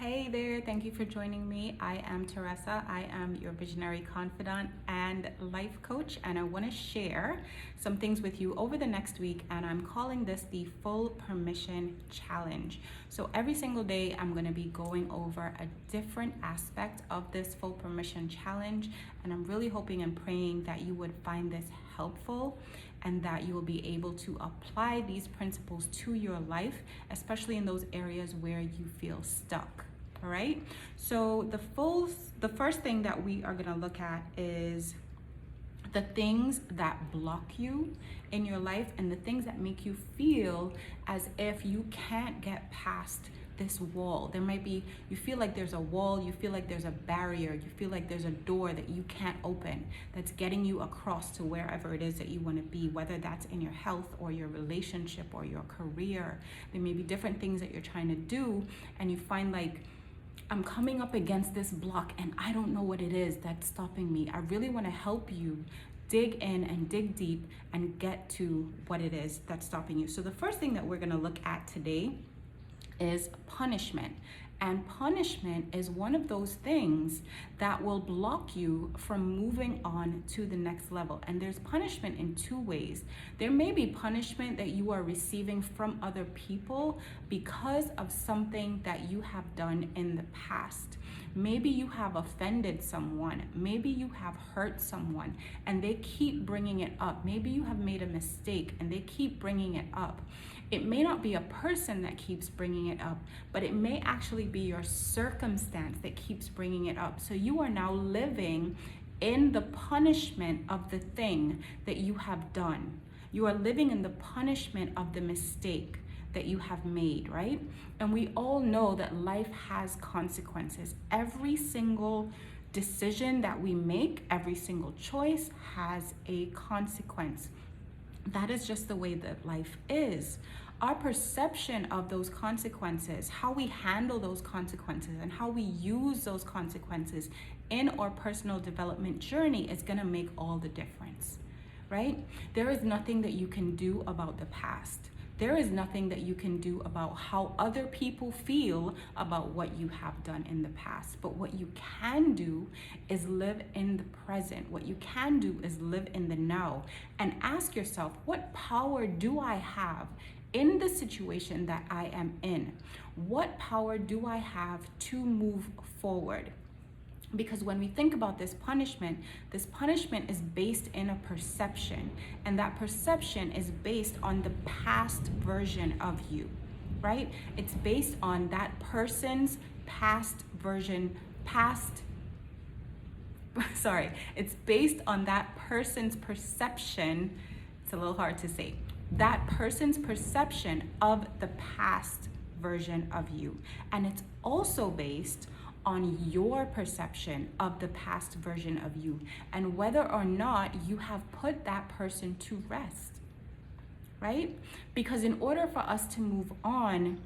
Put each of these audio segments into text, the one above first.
Hey there, thank you for joining me. I am Teresa. I am your visionary confidant and life coach, and I want to share some things with you over the next week. And I'm calling this the Full Permission Challenge. So every single day, I'm going to be going over a different aspect of this Full Permission Challenge, and I'm really hoping and praying that you would find this helpful and that you will be able to apply these principles to your life, especially in those areas where you feel stuck. All right, so the first thing that we are going to look at is the things that block you in your life and the things that make you feel as if you can't get past this wall. There might be, you feel like there's a wall, you feel like there's a barrier, you feel like there's a door that you can't open that's getting you across to wherever it is that you want to be, whether that's in your health or your relationship or your career. There may be different things that you're trying to do and you find like, I'm coming up against this block and I don't know what it is that's stopping me. I really want to help you dig in and dig deep and get to what it is that's stopping you. So the first thing that we're going to look at today is punishment. And punishment is one of those things that will block you from moving on to the next level. And there's punishment in two ways. There may be punishment that you are receiving from other people because of something that you have done in the past. Maybe you have offended someone, maybe you have hurt someone and they keep bringing it up. Maybe you have made a mistake and they keep bringing it up. It may not be a person that keeps bringing it up, but it may actually be your circumstance that keeps bringing it up. So you are now living in the punishment of the thing that you have done. You are living in the punishment of the mistake that you have made, right? And we all know that life has consequences. Every single decision that we make, every single choice has a consequence. That is just the way that life is. Our perception of those consequences, how we handle those consequences, and how we use those consequences in our personal development journey is going to make all the difference, right? There is nothing that you can do about the past. There is nothing that you can do about how other people feel about what you have done in the past. But what you can do is live in the present. What you can do is live in the now and ask yourself, what power do I have in the situation that I am in? What power do I have to move forward? Because when we think about this punishment is based in a perception, and that perception is based on the past version of you, right? It's based on that person's it's based on that person's perception. It's a little hard to say. That person's perception of the past version of you. And it's also based on your perception of the past version of you and whether or not you have put that person to rest, right? Because in order for us to move on,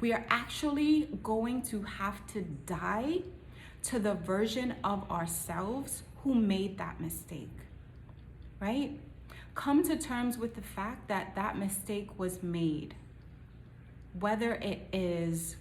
we are actually going to have to die to the version of ourselves who made that mistake, right? Come to terms with the fact that that mistake was made. Whether it is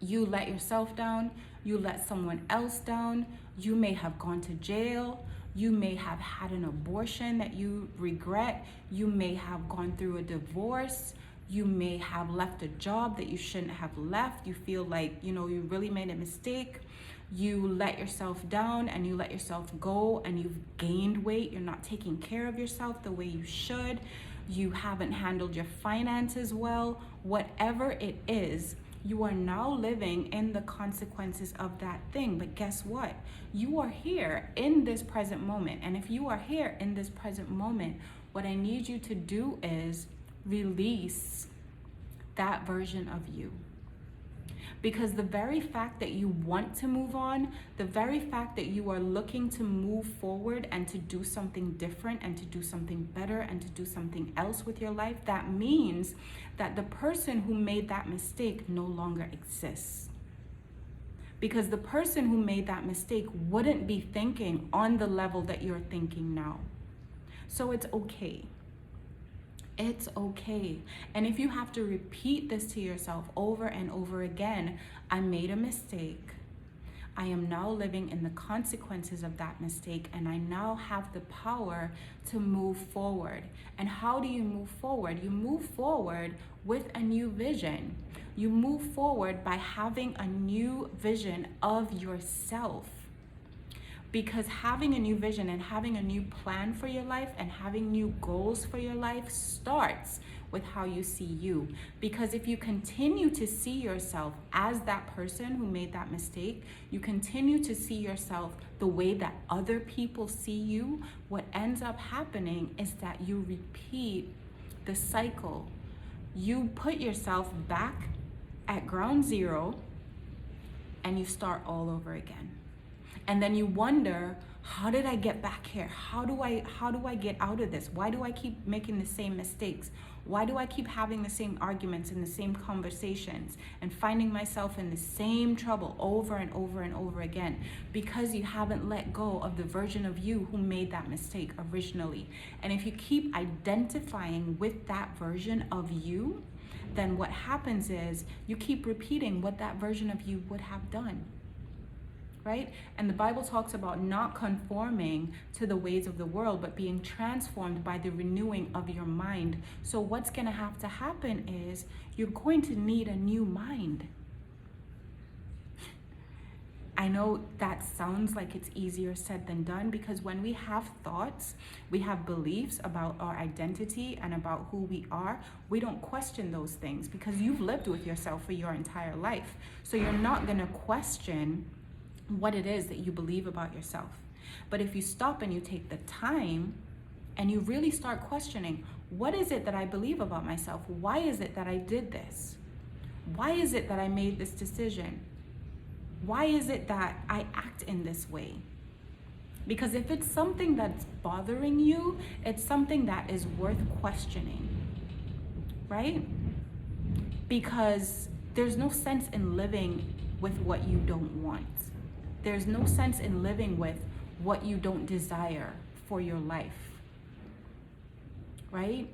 you let yourself down, you let someone else down, you may have gone to jail, you may have had an abortion that you regret, you may have gone through a divorce, you may have left a job that you shouldn't have left, you feel like, you really made a mistake, you let yourself down and you let yourself go and you've gained weight, you're not taking care of yourself the way you should, you haven't handled your finances well, whatever it is, you are now living in the consequences of that thing. But guess what? You are here in this present moment. And if you are here in this present moment, what I need you to do is release that version of you. Because the very fact that you want to move on, the very fact that you are looking to move forward and to do something different and to do something better and to do something else with your life, that means that the person who made that mistake no longer exists. Because the person who made that mistake wouldn't be thinking on the level that you're thinking now. So it's okay. It's okay. And if you have to repeat this to yourself over and over again, I made a mistake. I am now living in the consequences of that mistake, and I now have the power to move forward. And how do you move forward? You move forward with a new vision. You move forward by having a new vision of yourself. Because having a new vision and having a new plan for your life and having new goals for your life starts with how you see you. Because if you continue to see yourself as that person who made that mistake, you continue to see yourself the way that other people see you, what ends up happening is that you repeat the cycle. You put yourself back at ground zero and you start all over again. And then you wonder, how did I get back here? How do I get out of this? Why do I keep making the same mistakes? Why do I keep having the same arguments and the same conversations and finding myself in the same trouble over and over and over again? Because you haven't let go of the version of you who made that mistake originally. And if you keep identifying with that version of you, then what happens is you keep repeating what that version of you would have done. Right? And the Bible talks about not conforming to the ways of the world, but being transformed by the renewing of your mind. So what's going to have to happen is you're going to need a new mind. I know that sounds like it's easier said than done, because when we have thoughts, we have beliefs about our identity and about who we are, we don't question those things because you've lived with yourself for your entire life. So you're not going to question what it is that you believe about yourself. But if you stop and you take the time and you really start questioning, what is it that I believe about myself? Why is it that I did this? Why is it that I made this decision? Why is it that I act in this way? Because if it's something that's bothering you, it's something that is worth questioning, right? Because there's no sense in living with what you don't want. There's no sense in living with what you don't desire for your life, right?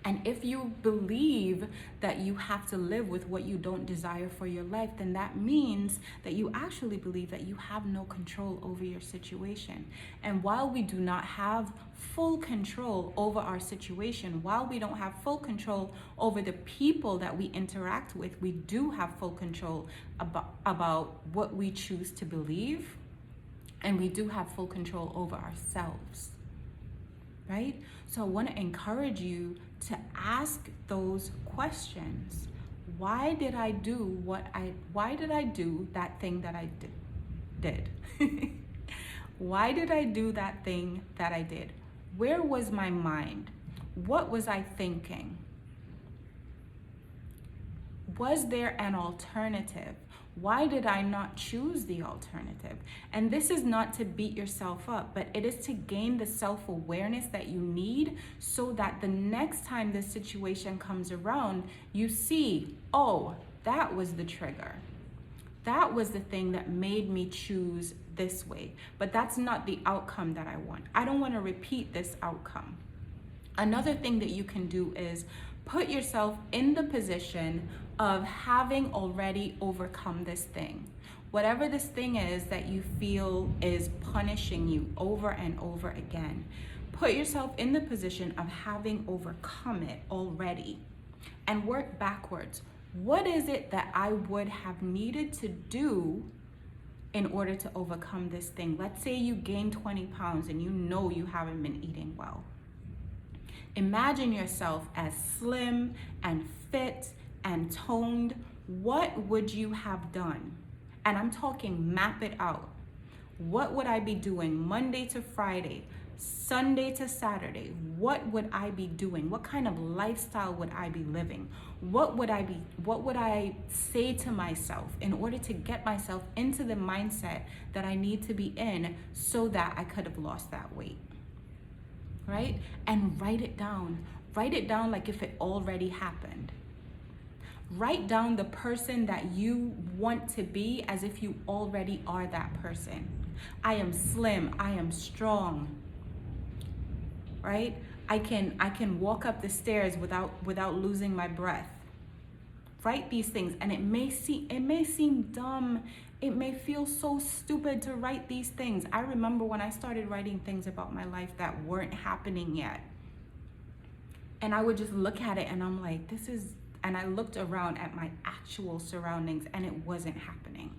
And if you believe that you have to live with what you don't desire for your life, then that means that you actually believe that you have no control over your situation. And while we do not have full control over our situation, while we don't have full control over the people that we interact with, we do have full control about what we choose to believe, and we do have full control over ourselves, right? So I want to encourage you to ask those questions. Why did I do that thing that I did? Why did I do that thing that I did? Where was my mind? What was I thinking? Was there an alternative? Why did I not choose the alternative? And this is not to beat yourself up, but it is to gain the self-awareness that you need so that the next time this situation comes around, you see, oh, that was the trigger. That was the thing that made me choose this way. But that's not the outcome that I want. I don't want to repeat this outcome. Another thing that you can do is put yourself in the position of having already overcome this thing. Whatever this thing is that you feel is punishing you over and over again, put yourself in the position of having overcome it already and work backwards. What is it that I would have needed to do in order to overcome this thing? Let's say you gain 20 pounds and you know you haven't been eating well. Imagine yourself as slim and fit and toned. What would you have done? And I'm talking map it out. What would I be doing Monday to Friday, Sunday to Saturday? What would I be doing? What kind of lifestyle would I be living? What would I say to myself in order to get myself into the mindset that I need to be in so that I could have lost that weight? Right? And write it down. Write it down like if it already happened. Write down the person that you want to be as if you already are that person. I am slim. I am strong. Right? I can walk up the stairs without losing my breath. Write these things, and it may seem dumb. It may feel so stupid to write these things. I remember when I started writing things about my life that weren't happening yet. And I would just look at it and I'm like, and I looked around at my actual surroundings and it wasn't happening.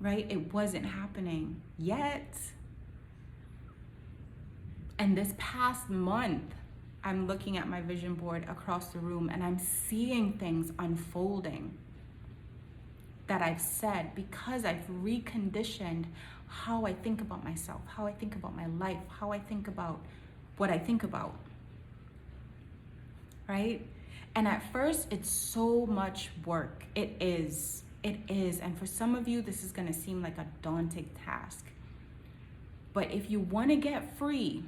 Right? It wasn't happening yet. And this past month, I'm looking at my vision board across the room and I'm seeing things unfolding that I've said because I've reconditioned how I think about myself, how I think about my life, how I think about what I think about, right? And at first, it's so much work. It is. And for some of you, this is gonna seem like a daunting task. But if you wanna get free,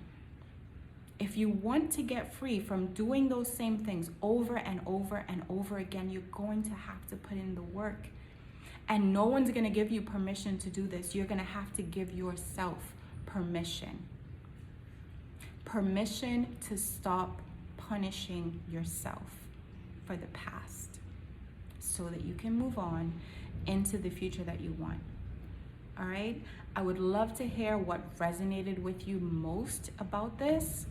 if you want to get free from doing those same things over and over and over again, you're going to have to put in the work. And no one's gonna give you permission to do this. You're gonna have to give yourself permission. Permission to stop punishing yourself for the past so that you can move on into the future that you want. All right? I would love to hear what resonated with you most about this.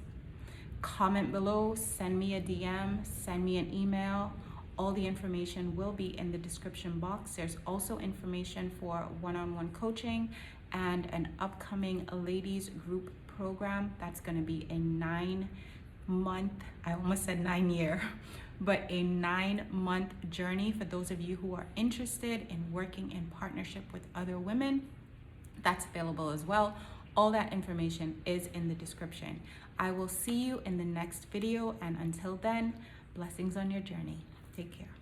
Comment below, send me a DM, send me an email. All the information will be in the description box. There's also information for one-on-one coaching and an upcoming ladies group program that's going to be a 9-month, I almost said 9-year, but a 9-month journey for those of you who are interested in working in partnership with other women. That's available as well. All that information is in the description. I will see you in the next video, and until then, blessings on your journey. Take care.